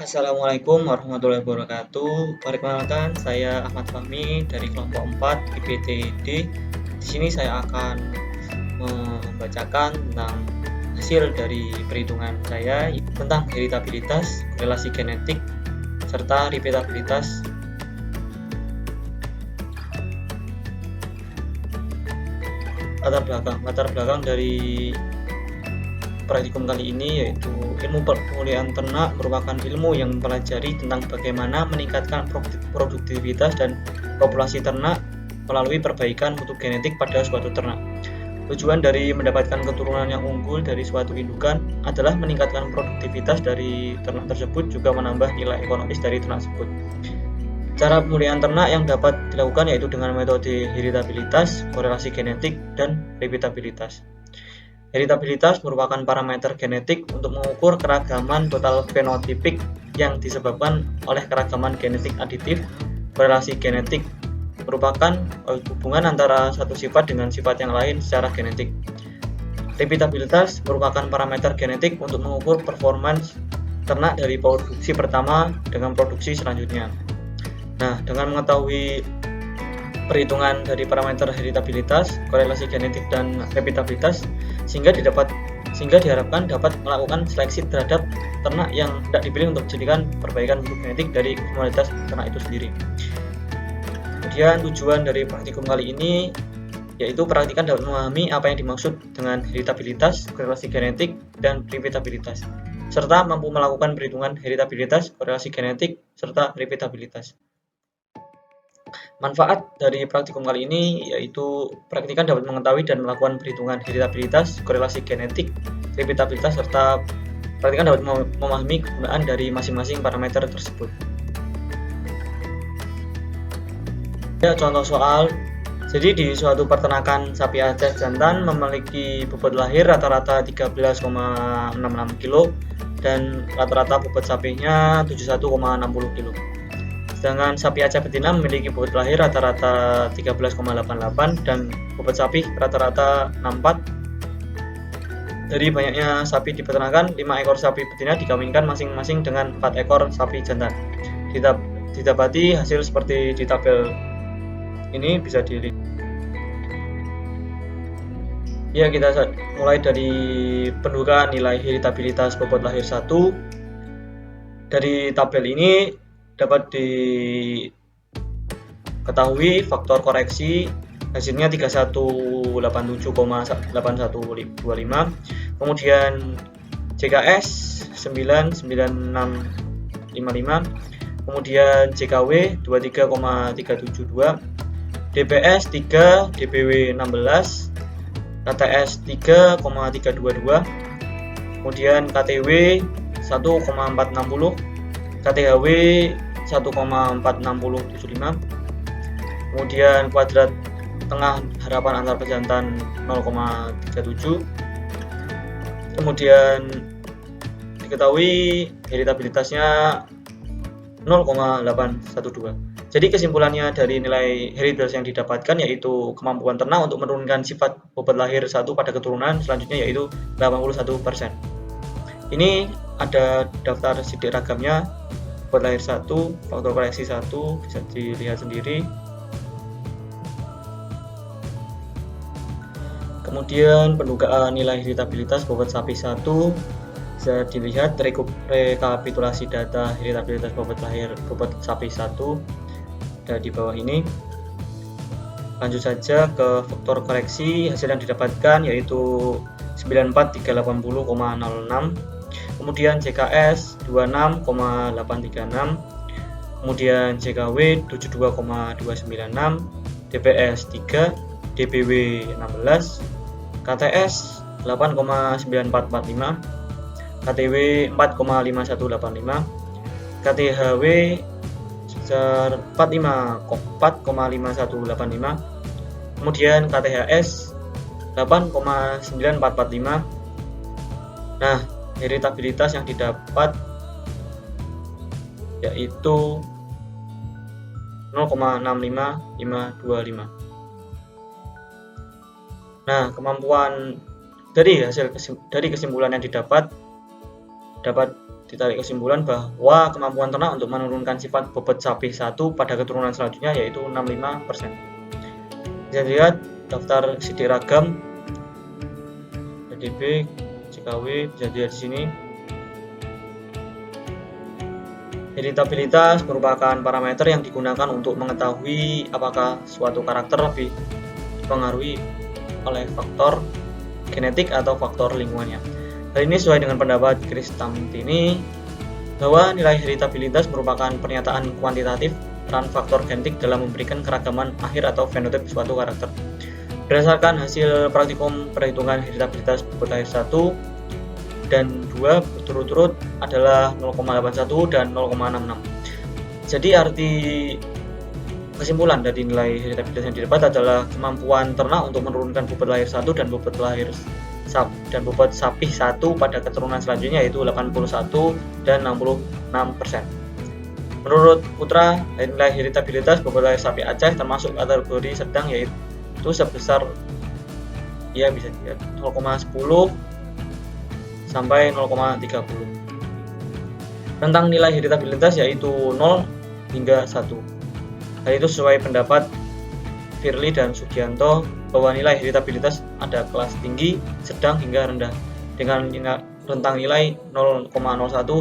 Assalamualaikum warahmatullahi wabarakatuh. Perkenalkan, saya Ahmad Fahmi dari kelompok 4 IPTD. Di sini saya akan membacakan tentang hasil dari perhitungan saya tentang heritabilitas, korelasi genetik, serta repeatabilitas. Latar belakang dari praktikum kali ini yaitu ilmu pemulihan ternak merupakan ilmu yang mempelajari tentang bagaimana meningkatkan produktivitas dan populasi ternak melalui perbaikan mutu genetik pada suatu ternak. Tujuan dari mendapatkan keturunan yang unggul dari suatu indukan adalah meningkatkan produktivitas dari ternak tersebut, juga menambah nilai ekonomis dari ternak tersebut. Cara pemulihan ternak yang dapat dilakukan yaitu dengan metode heritabilitas, korelasi genetik, dan repeatabilitas. Heritabilitas merupakan parameter genetik untuk mengukur keragaman total fenotipik yang disebabkan oleh keragaman genetik aditif. Korelasi genetik merupakan hubungan antara satu sifat dengan sifat yang lain secara genetik. Repeatabilitas merupakan parameter genetik untuk mengukur performance ternak dari produksi pertama dengan produksi selanjutnya. Nah, dengan mengetahui perhitungan dari parameter heritabilitas, korelasi genetik, dan repeatabilitas, sehingga diharapkan dapat melakukan seleksi terhadap ternak yang tidak dipilih untuk dijadikan perbaikan mutu genetik dari komoditas ternak itu sendiri. Kemudian tujuan dari praktikum kali ini yaitu praktikan dapat memahami apa yang dimaksud dengan heritabilitas, korelasi genetik, dan repeatabilitas, serta mampu melakukan perhitungan heritabilitas, korelasi genetik, serta repeatabilitas. Manfaat dari praktikum kali ini yaitu praktikan dapat mengetahui dan melakukan perhitungan heritabilitas, korelasi genetik, repeatabilitas, serta praktikan dapat memahami kegunaan dari masing-masing parameter tersebut. Ya, contoh soal. Jadi di suatu peternakan sapi Aceh jantan memiliki bobot lahir rata-rata 13,66 kg dan rata-rata bobot sapinya 71,60 kg. Sedangkan sapi Aceh betina memiliki bobot lahir rata-rata 13,88 dan bobot sapi rata-rata 64. Dari banyaknya sapi di peternakan, 5 ekor sapi betina dikawinkan masing-masing dengan 4 ekor sapi jantan. Didapati hasil seperti di tabel ini bisa dilihat. Ya, kita mulai dari pendudukan nilai heritabilitas bobot lahir 1. Dari tabel ini dapat diketahui faktor koreksi hasilnya 3187,8125, kemudian JKS 99655, kemudian JKW 23,372, DPS 3, DPW 16, KTS 3,322, kemudian KTW 1,460, KTHW 1,46075, kemudian kuadrat tengah harapan antar pejantan 0,37, kemudian diketahui heritabilitasnya 0,812. Jadi kesimpulannya dari nilai heritabilitas yang didapatkan yaitu kemampuan ternak untuk menurunkan sifat bobot lahir 1 pada keturunan selanjutnya yaitu 81%. Ini ada daftar sidik ragamnya. Bobot lahir 1, faktor koreksi 1, bisa dilihat sendiri. Kemudian pendugaan nilai heritabilitas bobot sapi 1, bisa dilihat rekapitulasi data heritabilitas bobot sapi 1 ada di bawah ini. Lanjut saja ke faktor koreksi. Hasil yang didapatkan yaitu 94380,06, kemudian JKS 26,836, kemudian JKW 72,296, DPS 3, DPW 16, KTS 8,9445, KTW 4,5185, KTHW sebesar 4,5185, kemudian KTHS 8,9445. Nah, heritabilitas yang didapat yaitu 0,65525. Nah, kemampuan dari kesimpulan yang dapat ditarik kesimpulan bahwa kemampuan ternak untuk menurunkan sifat bobot sapi 1 pada keturunan selanjutnya yaitu 65%. Bisa dilihat daftar sidik ragam PDB, CKW, bisa dilihat di sini. Heritabilitas merupakan parameter yang digunakan untuk mengetahui apakah suatu karakter lebih dipengaruhi oleh faktor genetik atau faktor lingkungannya. Hal ini sesuai dengan pendapat Kristantini bahwa nilai heritabilitas merupakan pernyataan kuantitatif peran faktor genetik dalam memberikan keragaman akhir atau fenotip suatu karakter. Berdasarkan hasil praktikum perhitungan heritabilitas bobot lahir 1 dan 2 berturut-turut adalah 0,81 dan 0,66. Jadi arti kesimpulan dari nilai heritabilitas yang didapat adalah kemampuan ternak untuk menurunkan bobot lahir 1 dan bobot sapi 1 pada keturunan selanjutnya yaitu 81 dan 66%. Menurut Putra, nilai heritabilitas bobot lahir sapi Aceh termasuk kategori sedang yaitu sebesar bisa dilihat 0,10 sampai 0,30. Tentang nilai heritabilitas yaitu 0 hingga 1. Hal itu sesuai pendapat Firly dan Sugianto bahwa nilai heritabilitas ada kelas tinggi, sedang hingga rendah dengan rentang nilai 0,01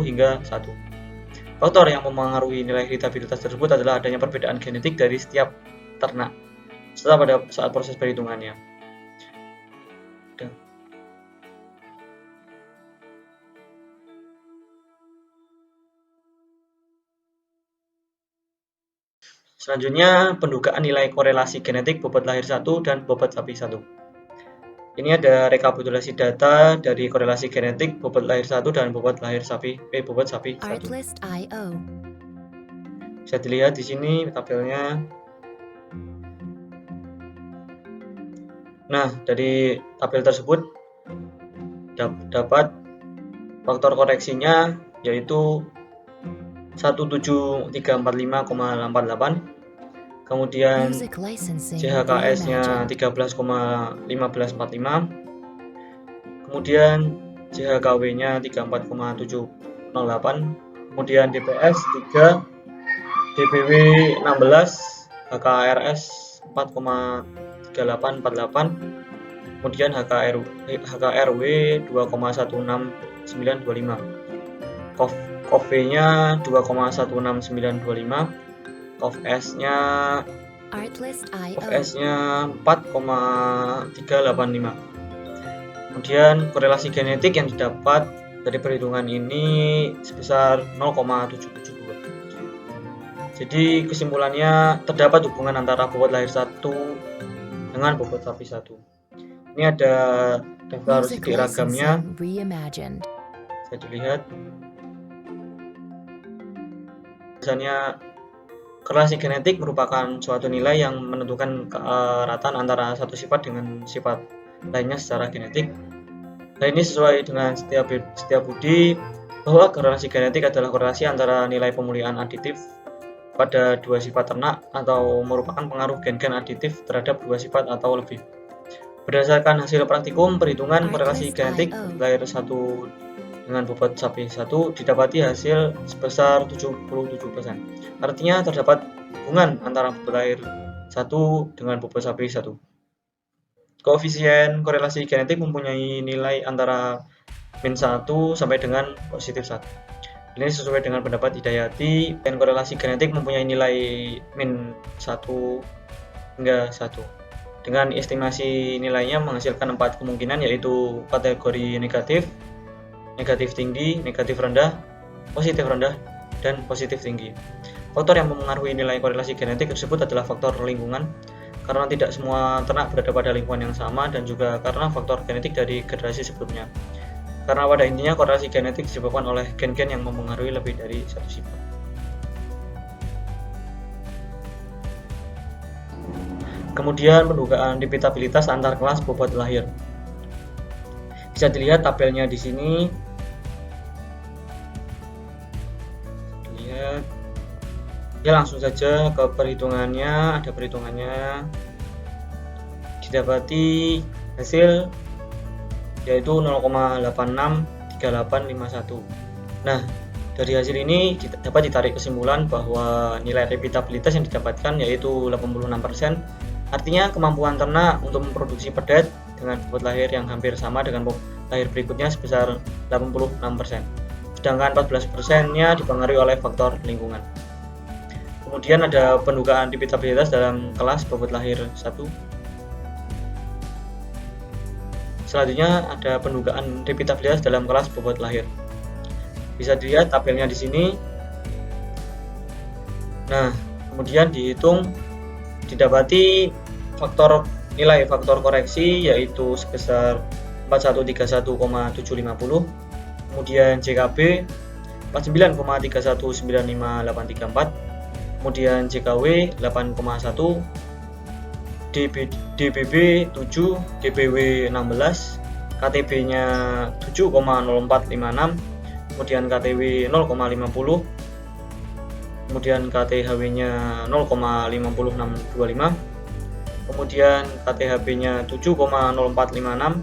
hingga 1. Faktor yang mempengaruhi nilai heritabilitas tersebut adalah adanya perbedaan genetik dari setiap ternak serta pada saat proses perhitungannya. Selanjutnya, pendugaan nilai korelasi genetik bobot lahir 1 dan bobot sapi 1. Ini ada rekapitulasi data dari korelasi genetik bobot lahir 1 dan bobot sapi 1. Bisa dilihat di sini tabelnya. Nah, dari tabel tersebut dapat faktor koreksinya yaitu 17345,88, kemudian JHKS-nya 13,1545, kemudian JHKW-nya 34,708, kemudian DPS 3, DBW 16, HKRS 4,3848, kemudian HKRW 2,16925, KOV-nya 2,16925, KOV-S-nya 4,385. Kemudian korelasi genetik yang didapat dari perhitungan ini sebesar 0,772. Jadi kesimpulannya terdapat hubungan antara bobot lahir 1 dengan bobot sapi 1. Ini ada daftar sidik ragamnya. Bisa dilihat. Biasanya korelasi genetik merupakan suatu nilai yang menentukan keeratan antara satu sifat dengan sifat lainnya secara genetik. Nah, ini sesuai dengan Setiabudi bahwa korelasi genetik adalah korelasi antara nilai pemulihan aditif pada dua sifat ternak atau merupakan pengaruh gen-gen aditif terhadap dua sifat atau lebih. Berdasarkan hasil praktikum perhitungan korelasi genetik lahir 1 dengan bobot sapi 1 didapati hasil sebesar 77%. Artinya terdapat hubungan antara bobot lahir 1 dengan bobot sapi 1. Koefisien korelasi genetik mempunyai nilai antara min 1 sampai dengan positif 1. Ini sesuai dengan pendapat Hidayati, dan korelasi genetik mempunyai nilai min 1 hingga 1. Dengan estimasi nilainya menghasilkan 4 kemungkinan yaitu kategori negatif, negatif tinggi, negatif rendah, positif rendah, dan positif tinggi. Faktor yang mempengaruhi nilai korelasi genetik tersebut adalah faktor lingkungan, karena tidak semua ternak berada pada lingkungan yang sama, dan juga karena faktor genetik dari generasi sebelumnya. Karena pada intinya korelasi genetik disebabkan oleh gen-gen yang mempengaruhi lebih dari satu sifat. Kemudian pendugaan repeatabilitas antar kelas bobot lahir. Bisa dilihat tabelnya di sini. Lihat. Ya, langsung saja ke perhitungannya. Ada perhitungannya. Didapati hasil yaitu 0,863851. Nah, Dari hasil ini dapat ditarik kesimpulan bahwa nilai revitabilitas yang didapatkan yaitu 86%, artinya kemampuan ternak untuk memproduksi pedet dengan bobot lahir yang hampir sama dengan bobot lahir berikutnya sebesar 86%. Sedangkan 14%-nya dipengaruhi oleh faktor lingkungan. Kemudian ada pendugaan revitabilitas dalam kelas bobot lahir 1. Selanjutnya ada pendugaan revitabilitas dalam kelas bobot lahir. Bisa dilihat tabelnya di sini. Nah, kemudian dihitung, didapati nilai faktor koreksi yaitu sebesar 4131,750, kemudian JKB 49,3195834, kemudian JKW 8,1, DBB 7, DBW 16, KTB-nya 7,0456, kemudian KTW 0,50, kemudian KTHW-nya 0,50625, kemudian KTHB-nya 7,0456.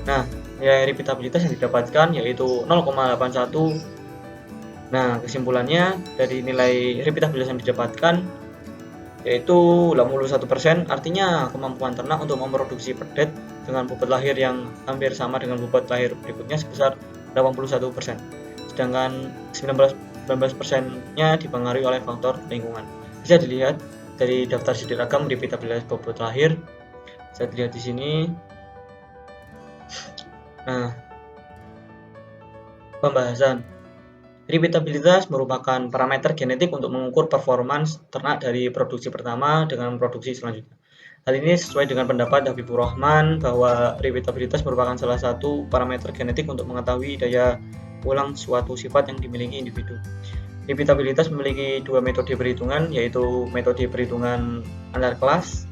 Nah, nilai revitabilitas yang didapatkan yaitu 0,81. Nah, kesimpulannya dari nilai revitabilitas yang didapatkan yaitu 81%, artinya kemampuan ternak untuk memproduksi pedet dengan bobot lahir yang hampir sama dengan bobot lahir berikutnya sebesar 81%. Sedangkan 19%-nya dipengaruhi oleh faktor lingkungan. Bisa dilihat dari daftar sidik ragam revitabilitas bobot lahir. Bisa dilihat di sini. Nah, pembahasan. Revitabilitas merupakan parameter genetik untuk mengukur performance ternak dari produksi pertama dengan produksi selanjutnya. Hal ini sesuai dengan pendapat Habibur Rahman bahwa revitabilitas merupakan salah satu parameter genetik untuk mengetahui daya ulang suatu sifat yang dimiliki individu. Revitabilitas memiliki dua metode perhitungan, yaitu metode perhitungan antar kelas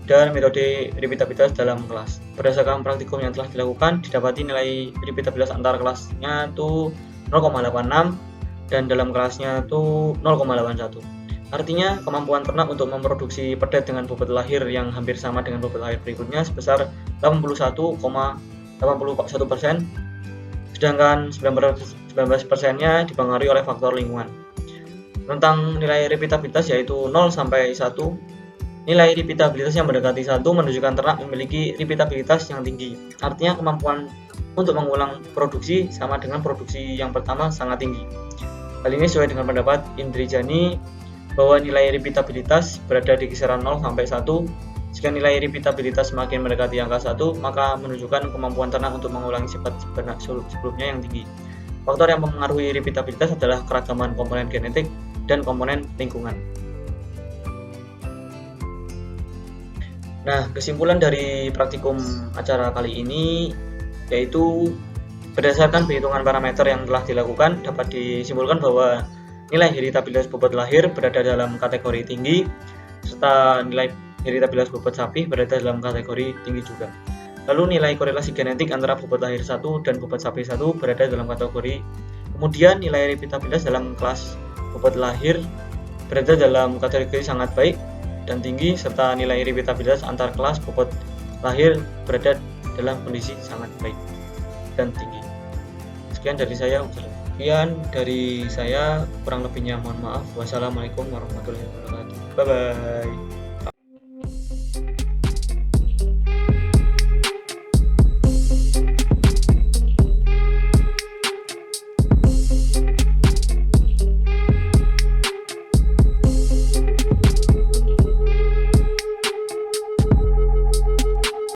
dan metode revitabilitas dalam kelas. Berdasarkan praktikum yang telah dilakukan, didapati nilai revitabilitas antar kelasnya itu 0,86 dan dalam kelasnya itu 0,81. Artinya kemampuan ternak untuk memproduksi pedet dengan bobot lahir yang hampir sama dengan bobot lahir berikutnya sebesar 81,81%, sedangkan 19%-nya dipengaruhi oleh faktor lingkungan. Tentang nilai revitabilitas yaitu 0 sampai 1. Nilai revitabilitas yang mendekati 1 menunjukkan ternak memiliki revitabilitas yang tinggi. Artinya kemampuan untuk mengulang produksi sama dengan produksi yang pertama sangat tinggi. Hal ini sesuai dengan pendapat Indrijani bahwa nilai revitabilitas berada di kisaran 0 sampai 1. Jika nilai revitabilitas semakin mendekati angka 1, maka menunjukkan kemampuan ternak untuk mengulangi sifat sebelumnya yang tinggi. Faktor yang mempengaruhi revitabilitas adalah keragaman komponen genetik dan komponen lingkungan. Nah, kesimpulan dari praktikum acara kali ini yaitu berdasarkan perhitungan parameter yang telah dilakukan dapat disimpulkan bahwa nilai heritabilitas bobot lahir berada dalam kategori tinggi serta nilai heritabilitas bobot sapi berada dalam kategori tinggi juga. Lalu nilai korelasi genetik antara bobot lahir 1 dan bobot sapi 1 berada dalam kategori. Kemudian nilai heritabilitas dalam kelas bobot lahir berada dalam kategori sangat baik dan tinggi serta nilai heritabilitas antar kelas bobot lahir berada dalam kondisi sangat baik dan tinggi. Sekian dari saya, kurang lebihnya mohon maaf. Wassalamualaikum warahmatullahi wabarakatuh. Bye bye.